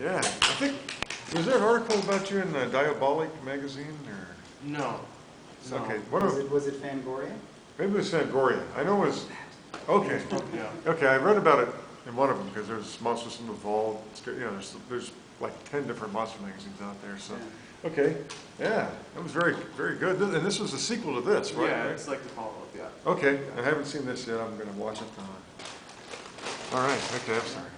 Yeah, I think, was there an article about you in the Diabolic magazine, or? No. No. Okay. Was it Fangoria? Maybe it was Fangoria. I know it was, okay. Yeah. Okay, I read about it in one of them, because there's Monsters from the Vault, you know, there's like 10 different monster magazines out there, so. Yeah. Okay, yeah, that was very, very good. And this was a sequel to this, right? Yeah, it's like the follow-up, yeah. Okay, I haven't seen this yet. I'm going to watch it. All right, okay, I'm sorry.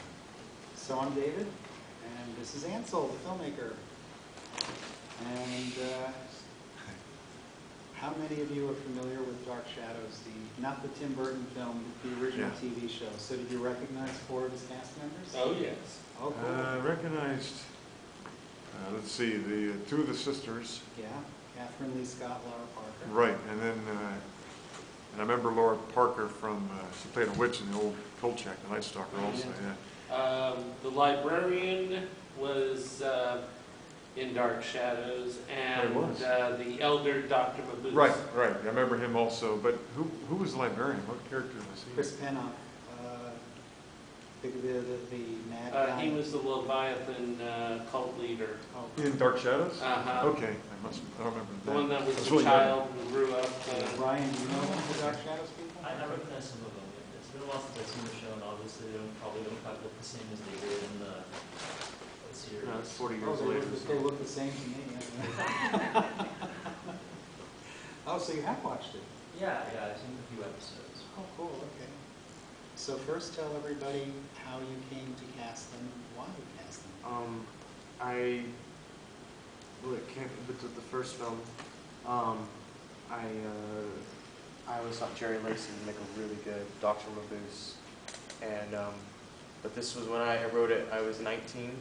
So I'm David, and this is Ansel, the filmmaker. And how many of you are familiar with Dark Shadows, not the Tim Burton film, the original TV show? So did you recognize 4 of his cast members? Oh, yes. Oh, cool. I recognized, let's see, the 2 of the sisters. Yeah, Catherine Lee Scott, Laura Parker. Right, and then and I remember Laura Parker from, she played a witch in the old Kolchak, the Night Stalker also, yeah. The librarian was in Dark Shadows, and the elder Dr. Mabuse. Right, right, I remember him also, but who was the librarian? What character was he? Chris Pennock, the mad guy. He was the Leviathan cult leader. Oh. In Dark Shadows? Uh-huh. Okay, I don't remember that. The one that was That's the really child who grew up. Brian, do you know the Dark Shadows people? I recognize some of them. It's been a while since I've seen the show, and obviously they probably don't quite look the same as they did in the series. No, it's 40 years Oh, later. they look the same to me. Oh, so you have watched it? Yeah, I've seen a few episodes. Oh, cool, okay. So first tell everybody how you came to cast them, why you cast them. Well, it came with the first film. I always thought Jerry Lacey would make a really good Dr. Mabuse, and but this was when I wrote it. I was 19,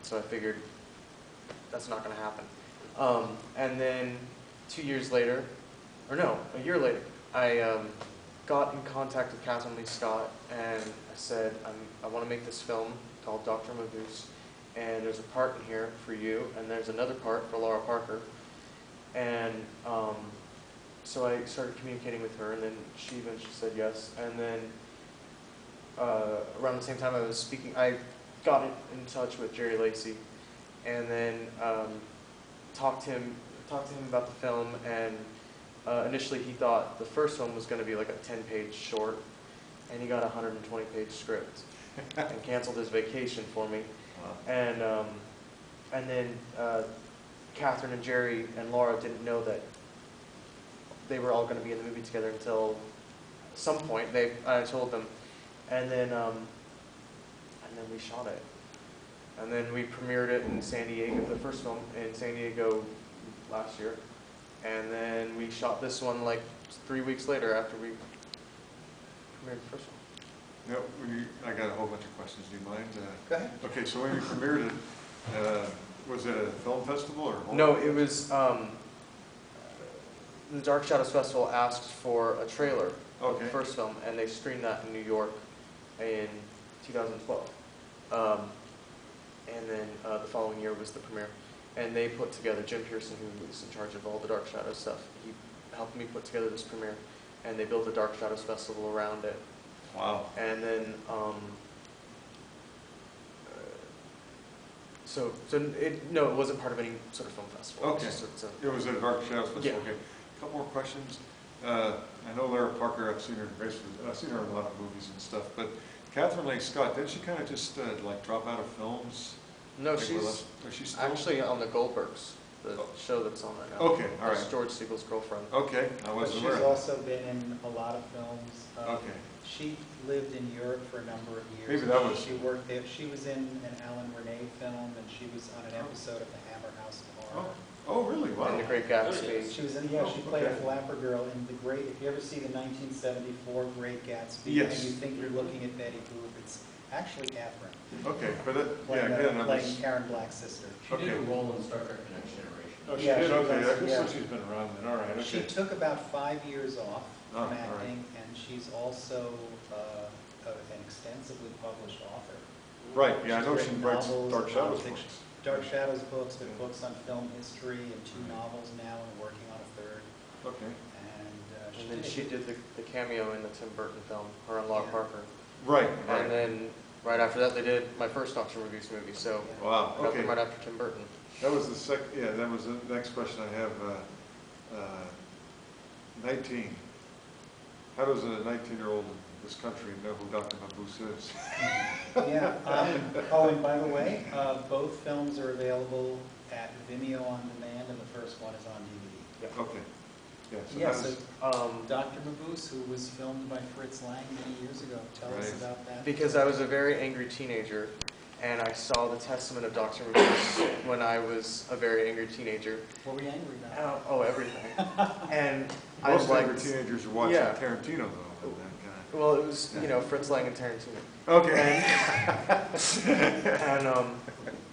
so I figured that's not going to happen. And then 2 years later, or no, a year later, I got in contact with Catherine Lee Scott, and I said, I want to make this film called Dr. Mabuse, and there's a part in here for you, and there's another part for Laura Parker. And so I started communicating with her, and then she eventually said yes. And then around the same time I got in touch with Jerry Lacey, and then talked to him about the film. And initially he thought the first film was going to be like a 10-page short, and he got a 120-page script and canceled his vacation for me. Wow. And then Catherine and Jerry and Laura didn't know that they were all going to be in the movie together until some point. I told them, and then we shot it, and then we premiered it in San Diego, the first film in San Diego last year, and then we shot this one like 3 weeks later after we premiered the first one. No, I got a whole bunch of questions. Do you mind? Go ahead. Okay, so when you premiered it, was it a film festival or? No, it was the Dark Shadows Festival asked for a trailer of the first film, and they screened that in New York in 2012. And then the following year was the premiere. And they put together, Jim Pearson, who was in charge of all the Dark Shadows stuff, he helped me put together this premiere, and they built the Dark Shadows Festival around it. Wow. And then, no, it wasn't part of any sort of film festival. Okay. It was a Dark Shadows Festival. Yeah. Okay. A couple more questions. I know Laura Parker. I've seen her in a lot of movies and stuff. But Catherine Lee Scott, didn't she kind of just like drop out of films? No, like, she's still? actually on the Goldbergs, the show that's on right now. Okay, all right. That's George Siegel's girlfriend. Okay, I But wasn't she's aware. also been in a lot of films. Okay. She lived in Europe for a number of years. Maybe that was. She worked there. She was in an Alan Renee film, and she was on an episode of the Hammer House of Horror. Oh, really? Wow. And The Great Gatsby. She was in, she played a flapper girl in the Great. If you ever see the 1974 Great Gatsby, Yes. and you think you're looking at Betty Boop, it's actually Catherine. Okay, but playing Karen Black's sister. She did a role in Star Trek: The Next Generation. Oh, she Yeah, did. she Okay, was, I guess yeah. she's been around then. All right. Okay. She took about 5 years off Oh, from all right. acting, and she's also an extensively published author. Right. Yeah, I She's know she written writes novels, Dark Shadows nonfiction. books. Dark Shadows books, but books on film history, and 2 novels now, and working on a 3rd. Okay. And And then she did the cameo in the Tim Burton film, her and Laura Yeah. Parker. Right. And then right after that they did my first Dr. Mabuse movie, so Wow, I got okay. them right after Tim Burton. That was the that was the next question I have. 19. How does a 19-year-old in this country know who Dr. Mabuse is? Yeah, oh, and by the way, both films are available at Vimeo on demand, and the first one is on DVD. Okay. Yeah, so Yes, how does- Dr. Mabuse, who was filmed by Fritz Lang many years ago. Tell us Right. about that. Because I was a very angry teenager, and I saw the testament of Dr. Mabuse when I was a very angry teenager. What were you angry about? Oh, everything. And I most liked, angry teenagers are watching Yeah. Tarantino, though. And that well, it was, you know, Fritz Lang and Tarantino. Okay.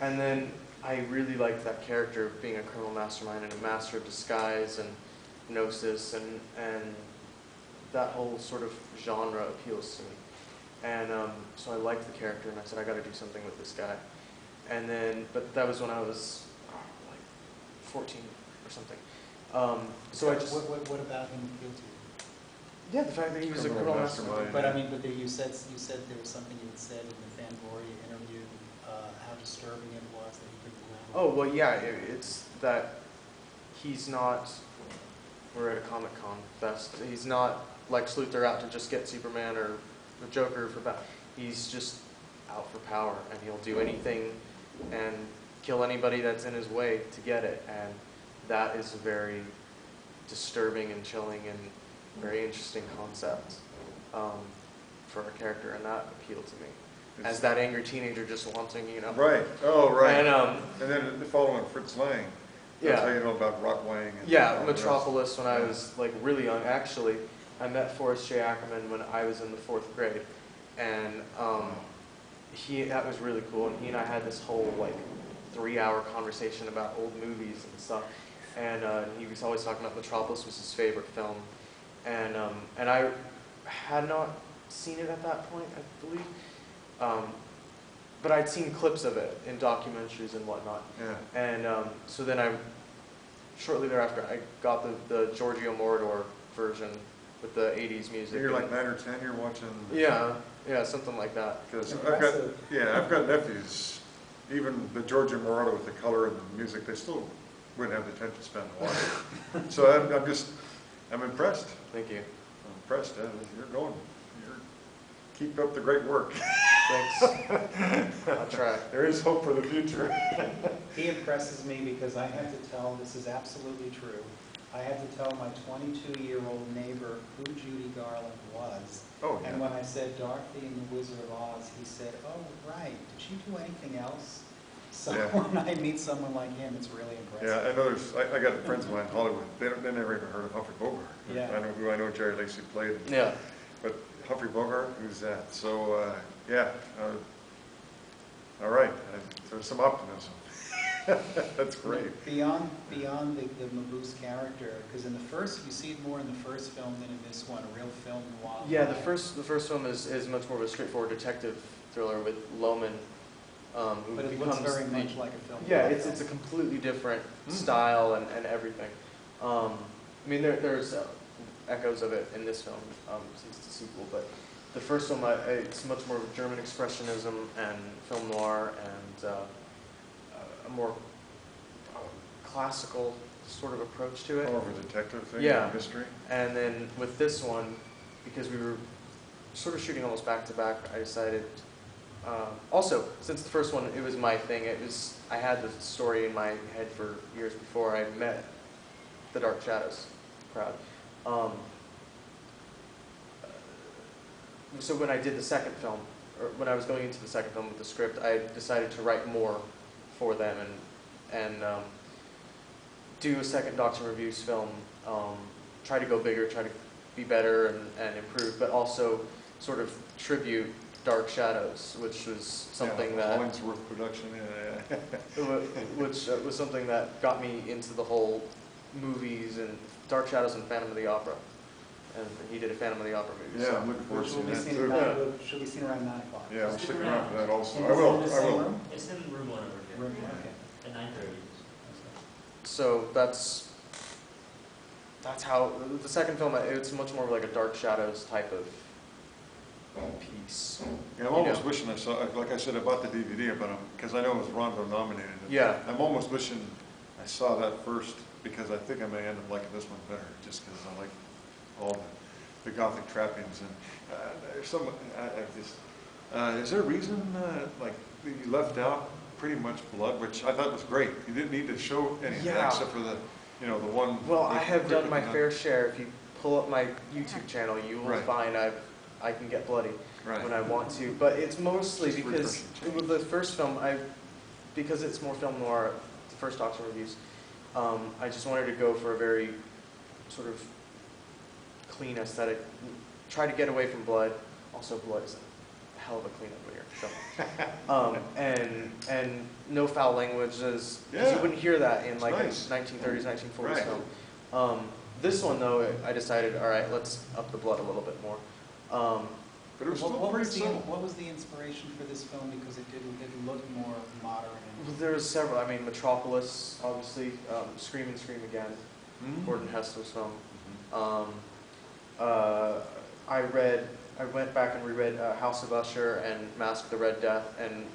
And then I really liked that character of being a criminal mastermind and a master of disguise and gnosis, and that whole sort of genre appeals to me. And so I liked the character, and I said, I got to do something with this guy. And then, but that was when I was like 14 or something. So I just, What about him appealed to you? yeah, the fact that he was a criminal mastermind. But I mean, but you said there was something you had said in the Fangoria interview, how disturbing it was that he couldn't go out. Oh, well, yeah, it's that he's not, we're at a Comic-Con fest, he's not like Luthor out to just get Superman or the Joker for that. He's just out for power, and he'll do anything and kill anybody that's in his way to get it. And that is a very disturbing and chilling and very interesting concept for a character, and that appealed to me. As that angry teenager just wanting, you know. Right. Oh, right. And, then the following Fritz Lang. That's how you know about Rockwang. And yeah, all the rest. Metropolis when I was like really young. Actually, I met Forrest J. Ackerman when I was in the 4th grade, and that was really cool. And he and I had this whole like 3-hour conversation about old movies and stuff. And he was always talking about Metropolis was his favorite film, and I had not seen it at that point, I believe. But I'd seen clips of it in documentaries and whatnot. Yeah. And so then shortly thereafter, I got the Giorgio Moroder version with the 80s music. You're like 9 or 10, you're watching. Yeah, something like that. Because Impressive. I've got nephews, even the Giorgio Moroder with the color and the music, they still wouldn't have the attention span to watch it. So I'm impressed. Thank you. I'm impressed. Keep up the great work. Thanks. I'll try. There is hope for the future. He impresses me because I had to tell, this is absolutely true, I had to tell my 22-year-old neighbor who Judy Garland was. Oh, yeah. And when I said Dorothy and the Wizard of Oz, he said, oh, right, did she do anything else? So Yeah. when I meet someone like him, it's really impressive. Yeah, I know I got friends of mine in Hollywood. They never even heard of Humphrey Bogart. Yeah. I know Jerry Lacy played. Yeah. But Humphrey Bogart, who's that? So, all right. There's some optimism. That's great. Beyond the Mabuse character, because in the first, you see it more in the first film than in this one, a real film noir. Yeah, the first film is much more of a straightforward detective thriller with Loman, who But it becomes looks very much like a film. Yeah, it's a completely different style and everything. I mean, there's echoes of it in this film since it's a sequel, but the first film, it's much more of German expressionism and film noir and a more classical sort of approach to it. More of a detective thing, Yeah. mystery. And then with this one, because we were sort of shooting almost back to back, I decided. Also, since the first one, it was my thing. I had the story in my head for years before I met the Dark Shadows crowd. So when I did the second film, or when I was going into the second film with the script, I decided to write more for them and do a second Dr. Mabuse film. Try to go bigger, try to be better and improve, but also sort of tribute Dark Shadows, which was something that Hollingsworth production. which was something that got me into the whole movies and Dark Shadows and Phantom of the Opera, and he did a Phantom of the Opera movie. Yeah, so. I'm looking forward to Which will seeing be that seen too. should be seen around 9 o'clock. Yeah, I'm sticking around for that also. And I is it will. in the I same will. room? It's in room 1 over here. Room, okay. At 9:30. So that's how the second film. It's much more like a Dark Shadows type of piece. Yeah, I'm almost wishing I saw, like I said, I bought the DVD about him, because I know it was Rondo nominated. Yeah. I'm almost wishing I saw that first, because I think I may end up liking this one better, just because I like all the Gothic trappings. And there's some, is there a reason, like, that you left out pretty much blood, which I thought was great. You didn't need to show any of that, Yeah. except for the, you know, the one. Well, I have done my fair. fair share. If you pull up my YouTube channel, you will Right. find I can get bloody Right. when I want to. But it's mostly Just because refreshing. with the first film, because it's more film noir, the first Doctor reviews, I just wanted to go for a very sort of clean aesthetic. Try to get away from blood. Also, blood is a hell of a cleanup here. So, and no foul languages. Because Yeah. you wouldn't hear that in like Nice. a 1930s, 1940s Right. film. This one though, I decided, all right, let's up the blood a little bit more. But it was still What pretty was the, subtle. what was the inspiration for this film? Because it looked more modern and. There was several. I mean, Metropolis, obviously, Scream and Scream Again, Mhm. Gordon Hessel's film. Mhm. I went back and reread House of Usher and Mask of the Red Death, and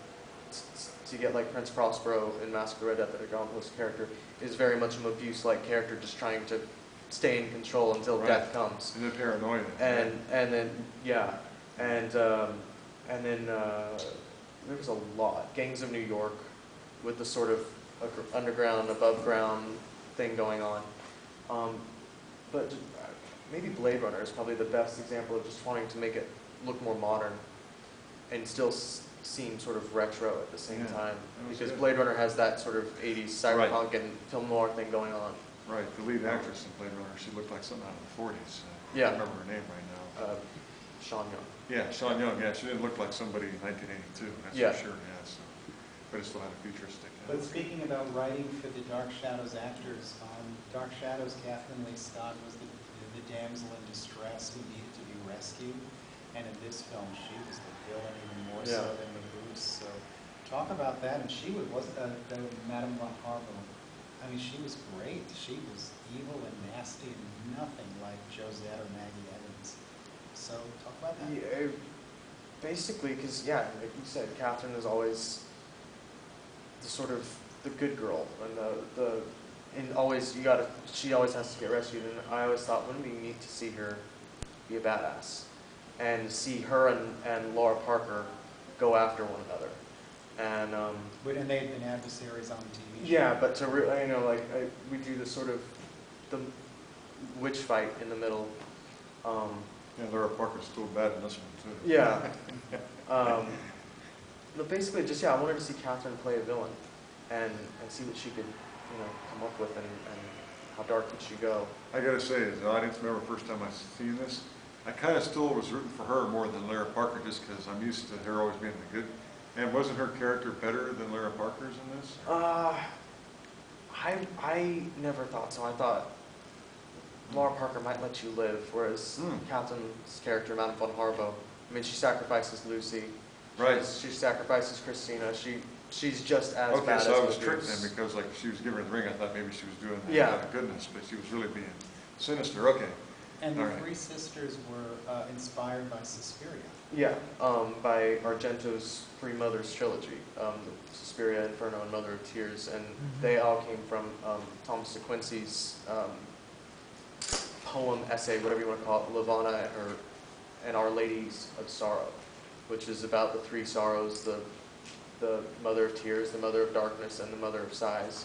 to get like Prince Prospero in Mask of the Red Death, that Agamotto's character is very much a Mabuse-like character, just trying to stay in control until Right. death comes. And the paranoia. And then yeah, and then there was a lot. Gangs of New York, with the sort of underground, above ground thing going on. But maybe Blade Runner is probably the best example of just wanting to make it look more modern and still seem sort of retro at the same Yeah, time. that was Because good. Blade Runner has that sort of 80s cyberpunk and film noir thing going on. Right, the lead actress in Blade Runner, she looked like something out of the 40s. I Yeah. can't remember her name right now. Sean Young. Yeah, Sean Young, yeah, she didn't look like somebody in 1982, that's Yeah. for sure, yeah, so. But it still had a futuristic. But speaking about writing for the Dark Shadows actors, Dark Shadows, Kathleen Lee Scott was the damsel in distress who needed to be rescued. And in this film, she was the villain even more so Yeah. than Mabuse. So talk about that. And she wasn't Madame von Harbour. I mean, she was great. She was evil and nasty and nothing like Josette or Maggie Evans. So talk about that. Yeah, basically, because yeah, like you said, Catherine is always the sort of the good girl, and she always has to get rescued. And I always thought, wouldn't it be neat to see her be a badass, and see her and Laura Parker go after one another, and And they had been adversaries on the TV show. yeah, but to we do the sort of the witch fight in the middle. Yeah, Laura Parker's still bad in this one, too. Yeah. But basically, just, I wanted to see Catherine play a villain and see what she could, come up with and how dark could she go. I gotta say, as an audience member, first time I've seen this, I kind of still was rooting for her more than Lara Parker, just because I'm used to her always being the good. And wasn't her character better than Lara Parker's in this? I never thought so. I thought Laura Parker might let you live, whereas Catherine's character, Madame von Harbour, I mean, she sacrifices Lucy. Right. She sacrifices Christina. She's just as Okay, bad so as I was Mabuse. tricked then, because like she was giving her the ring, I thought maybe she was doing that Yeah. out of goodness, but she was really being sinister. Okay. And the All right. three sisters were inspired by Suspiria. Yeah, by Argento's Three Mothers trilogy, Suspiria, Inferno, and Mother of Tears, and they all came from Thomas de Quincey's poem, essay, whatever you want to call it, Lavana and Our Ladies of Sorrow, which is about the three sorrows, the Mother of Tears, the Mother of Darkness, and the Mother of Sighs,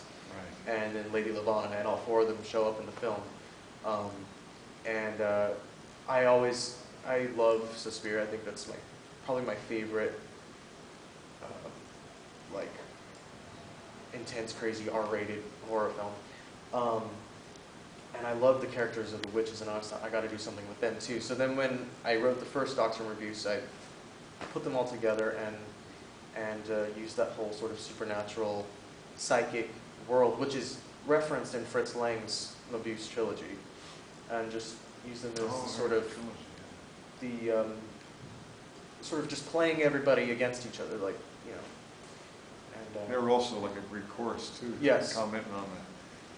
Right. and then Lady Lavana, and all four of them show up in the film. I love Suspiria. I think that's probably my favorite, intense, crazy, R-rated horror film. And I love the characters of the witches, and I got to do something with them too. So then when I wrote the first Doctor Mabuse, I put them all together and used that whole sort of supernatural, psychic world, which is referenced in Fritz Lang's Mabuse trilogy, and just use them as sort of the sort of just playing everybody against each other, They were also like a Greek chorus too. Yes. Commenting on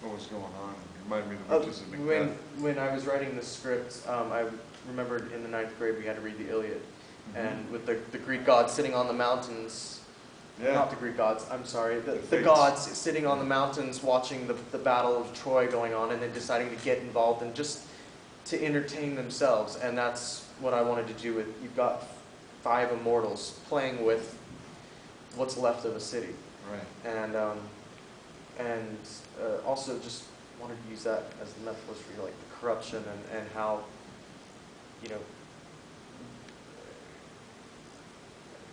what was going on. It reminded me of the witches of Macbeth. when I was writing the script, I remembered in the 9th grade we had to read the Iliad, and with the Greek gods sitting on the mountains. Yeah. Not the Greek gods, I'm sorry. The Fates. gods sitting on the mountains watching the Battle of Troy going on and then deciding to get involved and just to entertain themselves. And that's what I wanted to do with, you've got 5 immortals playing with what's left of a city. Right. And also just wanted to use that as the metaphor for like the corruption and how, you know,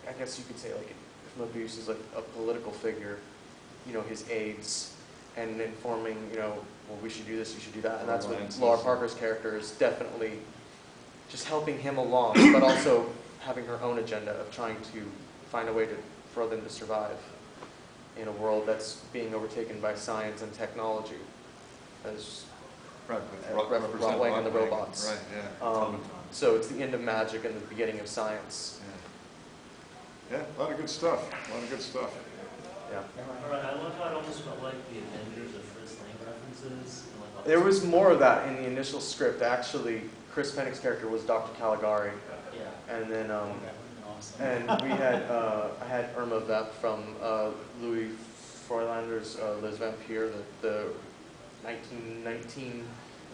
I guess you could say like Mabuse is like a political figure, you know, his aides, and informing, you know, well, we should do this, you should do that, and that's what Laura Parker's character is definitely just helping him along, but also having her own agenda of trying to find a way for them to survive in a world that's being overtaken by science and technology, as Right, Rotwang and the robots. Right, yeah. So it's the end of magic and the beginning of science. Yeah, a lot of good stuff. A lot of good stuff. Yeah. Alright, I love how it almost felt like the Avengers of Fritz Lang references. And like There was more of that in the initial script. Actually, Chris Pennick's character was Dr. Caligari, Yeah. and then That would have been awesome. and we had I had Irma Vep from Louis Froylander's Les Vampires, the 1919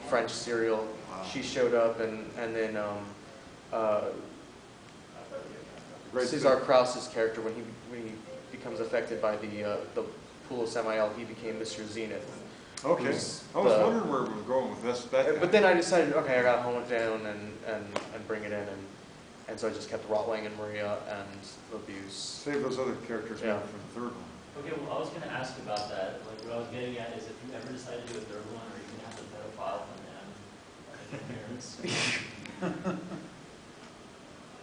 French serial. Wow. She showed up, and then Cesar Krause's character, when he becomes affected by the pool of Samael, he became Mr. Zenith. Okay. I was wondering where we were going with this. But then I decided, okay, I gotta hone it down and bring it in, and so I just kept Rotwang and Maria and Mabuse. Save those other characters Yeah. for the third one. Okay, well, I was going to ask about that. Like, what I was getting at is if you ever decide to do a third one, or you can have the pedophile come in, parents.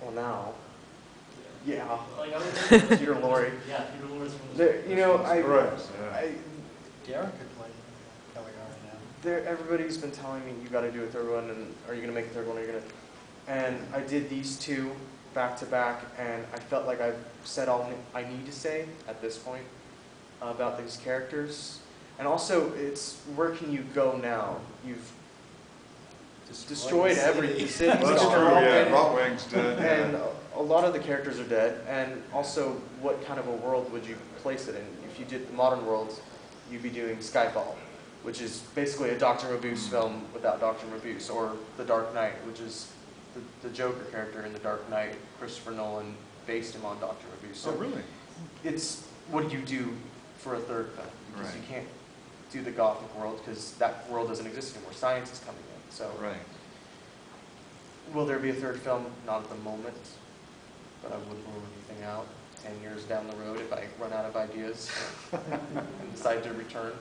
Well, now, yeah. Like, I was Peter Lorre. Yeah, Peter Lorre's from the. You know, Correct, yeah. Darren could play Caligari now. Everybody's been telling me you got to do a third one, and are you gonna make a third one? Are you gonna? And I did these 2 back to back, and I felt like I've said all I need to say at this point about these characters. And also, it's where can you go now? You've destroyed the city's Well, that's gone. true, yeah. And- Rotwang's dead. And a lot of the characters are dead, and also, what kind of a world would you place it in? If you did the modern world, you'd be doing Skyfall, which is basically a Dr. Mabuse film without Dr. Mabuse, or The Dark Knight, which is the Joker character in The Dark Knight. Christopher Nolan based him on Dr. Mabuse. So Oh, really? it's, what do you do for a third film? Because Right. you can't do the Gothic world, because that world doesn't exist anymore. Science is coming in. So Right. will there be a third film? Not at the moment, but I wouldn't rule anything out. 10 years down the road, if I run out of ideas and decide to return.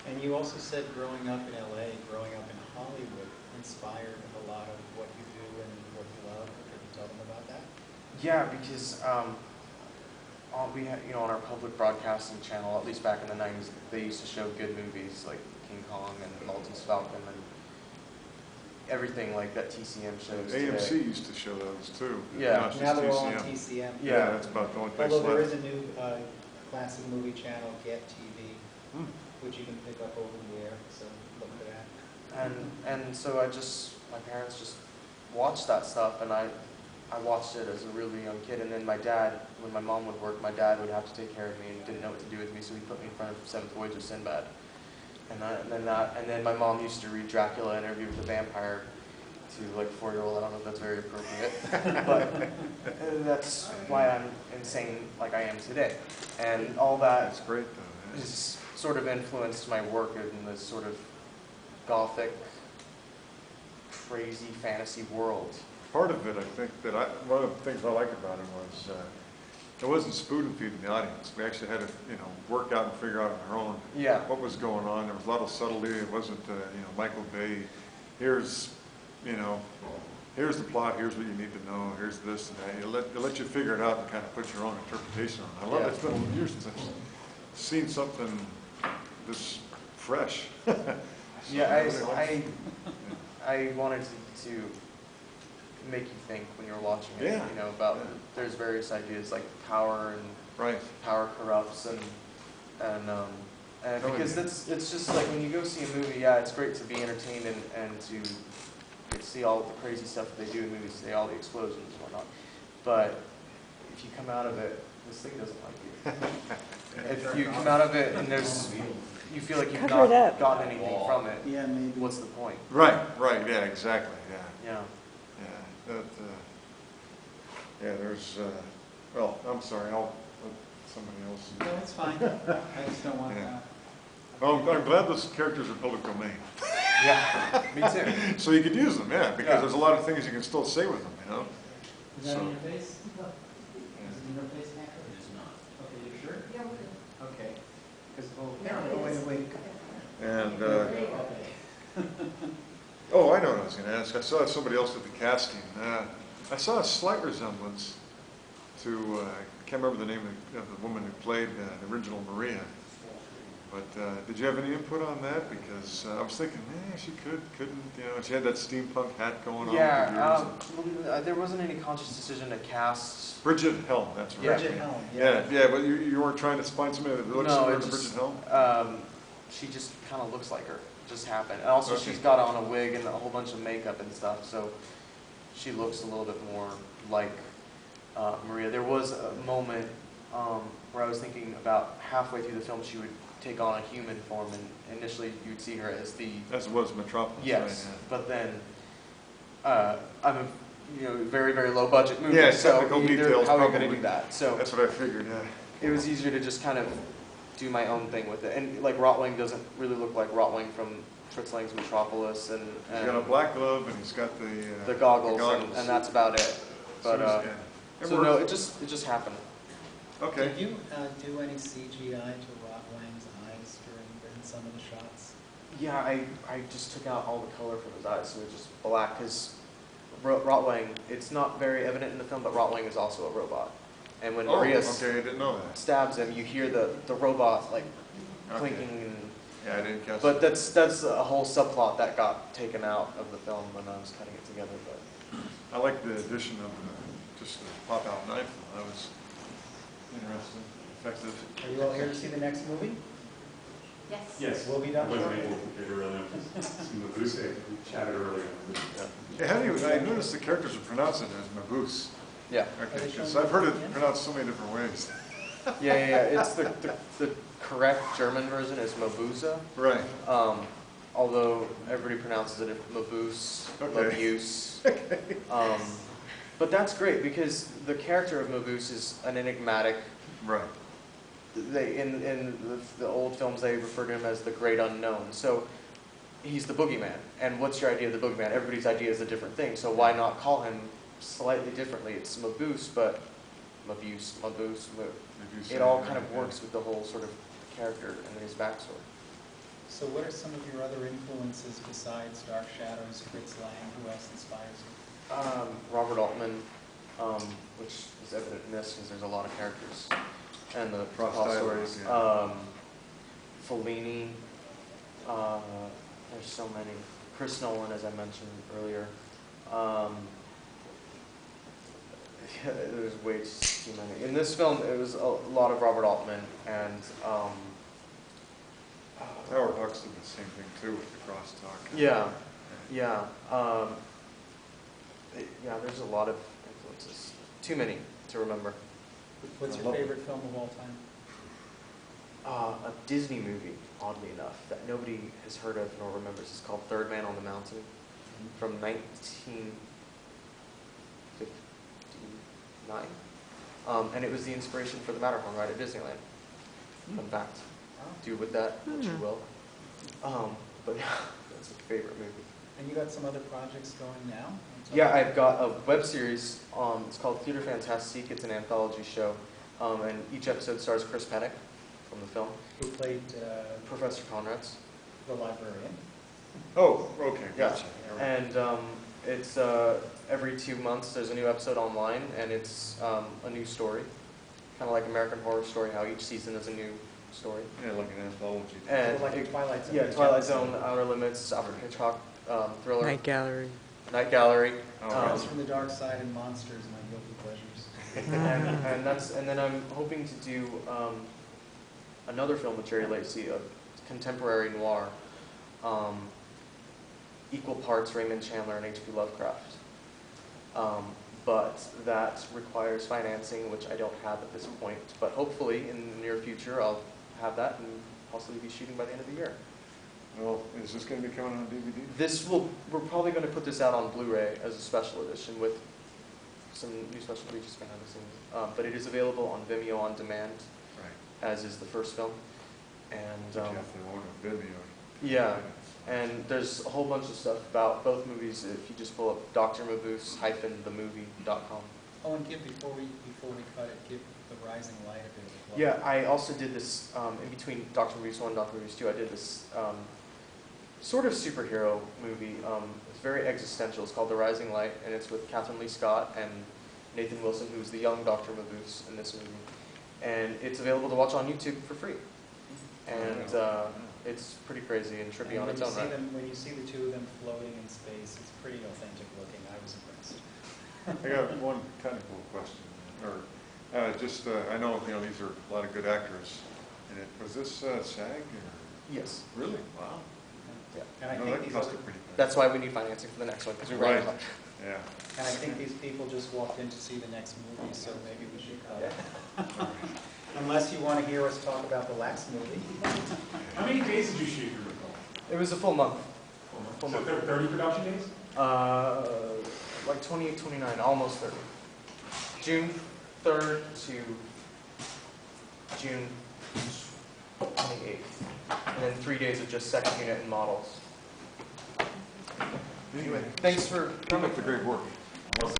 And you also said growing up in LA, growing up in Hollywood, inspired a lot of what you do and what you love. Could you tell them about that? Yeah, because we had, on our public broadcasting channel, at least back in the 90s, they used to show good movies like King Kong and Maltese Falcon and everything like that TCM shows AMC today. used to show those too. Yeah. Not just Now they're all on TCM. TCM. Yeah, that's about the only place Although there left. is a new classic movie channel, Get TV, Hmm. which you can pick up over the air, so look for that. And so my parents just watched that stuff, and I watched it as a really young kid. And then my dad, when my mom would work, my dad would have to take care of me and didn't know what to do with me, so he put me in front of Seventh Voyage of Sinbad. And then my mom used to read Dracula, Interview with the Vampire, to like a 4-year-old. I don't know if that's very appropriate, but that's why I'm insane like I am today. And all that That's great though. Yeah. has sort of influenced my work in this sort of Gothic, crazy fantasy world. Part of it, I think, one of the things I liked about it was it wasn't spoon feeding the audience. We actually had to, work out and figure out on our own Yeah. what was going on. There was a lot of subtlety. It wasn't, Michael Bay. Here's the plot. Here's what you need to know. Here's this and that. It let you figure it out and kind of put your own interpretation on it. I love it. It's been years since I've seen something this fresh. Yeah, I wanted to make you think when you're watching it, Yeah. about there's various ideas like power and Right. power corrupts and because it's just like when you go see a movie, yeah, it's great to be entertained and to get to see all the crazy stuff that they do in movies, all the explosions and whatnot. but if you come out of it, this thing doesn't like you. If you come out of it and you feel like you've Cover it not up. gotten anything from it, Yeah, maybe. what's the point? Right, yeah, exactly, Yeah. yeah. Yeah, there's, well, I'm sorry, I'll let somebody else. No, it's fine. I just don't want Yeah. to. Well, I'm glad those characters are public domain. Yeah, me too. So you could use them, yeah, because Yeah. there's a lot of things you can still say with them, you know? Is that So- in your face? Is it in your face, Hacker? It is not. Okay, you sure? Yeah, we're good. Okay. Because, oh, wait. And, Okay. oh, I know what I was gonna ask. I saw somebody else did the casting. I saw a slight resemblance to, I can't remember the name of the woman who played the original Maria. But did you have any input on that? Because I was thinking, she couldn't, you know, she had that steampunk hat going on. Yeah, there wasn't any conscious decision to cast. Bridget Helm, that's right. Bridget Helm, Yeah, but you weren't trying to find somebody that looks similar to Bridget Helm? She just kind of looks like her. Just happened. And also, Okay. she's got on a wig and a whole bunch of makeup and stuff, so she looks a little bit more like Maria. There was a moment where I was thinking about halfway through the film she would take on a human form, and initially you'd see her as the As was Metropolis, yes, right? but then I'm a very very low budget movie, Yeah, so technical either details how are you going to probably. do that? So That's what I figured, yeah. it was easier to just kind of do my own thing with it, and like Rotwing doesn't really look like Rotwing from Fritz Lang's Metropolis, and He's got a black glove and he's got the goggles, and that's about it. But It so no, works. it just happened. Okay. Did you do any CGI to Rotwang's eyes during some of the shots? Yeah, I just took out all the color from his eyes, so it's just black. Because Rotwang, it's not very evident in the film, but Rotwang is also a robot. And when Maria okay, I didn't know that. stabs him, you hear the robot like Okay. clinking. And, Yeah, I didn't catch but that. that's a whole subplot that got taken out of the film when I was cutting it together. But I like the addition of just the pop-out knife. That was interesting, effective. Are you all here to see the next movie? Yes. Yes. Will be done I wasn't shortly. able to figure earlier. Mabuse, we chatted earlier. Hey, how do you, I noticed the characters are pronounced it as Mabuse. yeah, Okay, they showing 'cause I've heard it again? pronounced so many different ways. yeah. It's the correct German version is Mabuse. Right. Although everybody pronounces it Mabuse, Okay. Mabuse. But that's great because the character of Mabuse is an enigmatic. Right. In the old films, they refer to him as the great unknown. So he's the boogeyman. And what's your idea of the boogeyman? Everybody's idea is a different thing. So why not call him slightly differently? It's Mabuse, but Mabuse. It all kind of works with the whole sort of character and his backstory. So what are some of your other influences besides Dark Shadows, Fritz Lang? Who else inspires you? Robert Altman, which is evident in this because there's a lot of characters and the Cross cross dialogue, stories. yeah. Fellini, there's so many. Chris Nolan, as I mentioned earlier. There's way too many. In this film, it was a lot of Robert Altman and Howard Hawks did the same thing too with the crosstalk. yeah. There's a lot of influences. Too many to remember. What's I your love it. favorite film of all time? A Disney movie, oddly enough, that nobody has heard of nor remembers. It's called Third Man on the Mountain from 1959. And it was the inspiration for the Matterhorn ride at Disneyland. Fun fact. Do with that what you will. But yeah, that's a favorite movie. And you got some other projects going now? Yeah, I've got a web series. It's called Theater Fantastique. It's an anthology show. And each episode stars Chris Pennick from the film. Who played Professor Conrads. the librarian? Oh, okay, gotcha. And it's every 2 months there's a new episode online, and it's a new story. Kind of like American Horror Story, how each season is a new story. Yeah, like an anthology. And So like the Twilight Zone? yeah, Twilight Zone, Outer Limits, Alfred Hitchcock thriller, Night Gallery. Night Gallery. Oh, Friends from the Dark Side and Monsters, my guilty pleasures. And then I'm hoping to do another film with Jerry Lacey, a contemporary noir, equal parts Raymond Chandler and H.P. Lovecraft. but that requires financing, which I don't have at this point. But hopefully, in the near future, I'll have that and possibly be shooting by the end of the year. Well, is this going to be coming on DVD? We're probably going to put this out on Blu-ray as a special edition with some new special features behind the scenes. But it is available on Vimeo on demand, Right. as is the first film. And But you have to own a Vimeo. yeah, and there's a whole bunch of stuff about both movies if you just pull up drmabuse-themovie.com. Oh, and give, before we cut it, give The Rising Light a bit of plug. Yeah, I also did this, in between Dr. Mabuse 1 and Dr. Mabuse 2, I did this sort of superhero movie. It's very existential. It's called The Rising Light, and it's with Catherine Lee Scott and Nathan Wilson, who's the young Dr. Mabuse in this movie. And it's available to watch on YouTube for free. And it's pretty crazy and trippy on its own, right? When you see the two of them floating in space, it's pretty authentic looking. I was impressed. I got one technical question, or I know these are a lot of good actors. And was this SAG or? Yes. Really? Wow. Yeah. And I No, think that these, cost a pretty penny. That's why we need financing for the next one, because we ran Right. a bunch. Yeah. and I think these people just walked in to see the next movie, so maybe we should cut it. Unless you want to hear us talk about the last movie. How many days did you shoot, you recall? It was a full month. Full So month. 30 production days? Like 28, 29, almost 30. June 3rd to June 28th. And then 3 days of just second unit and models. Anyway, Thanks for keep coming. up the great work.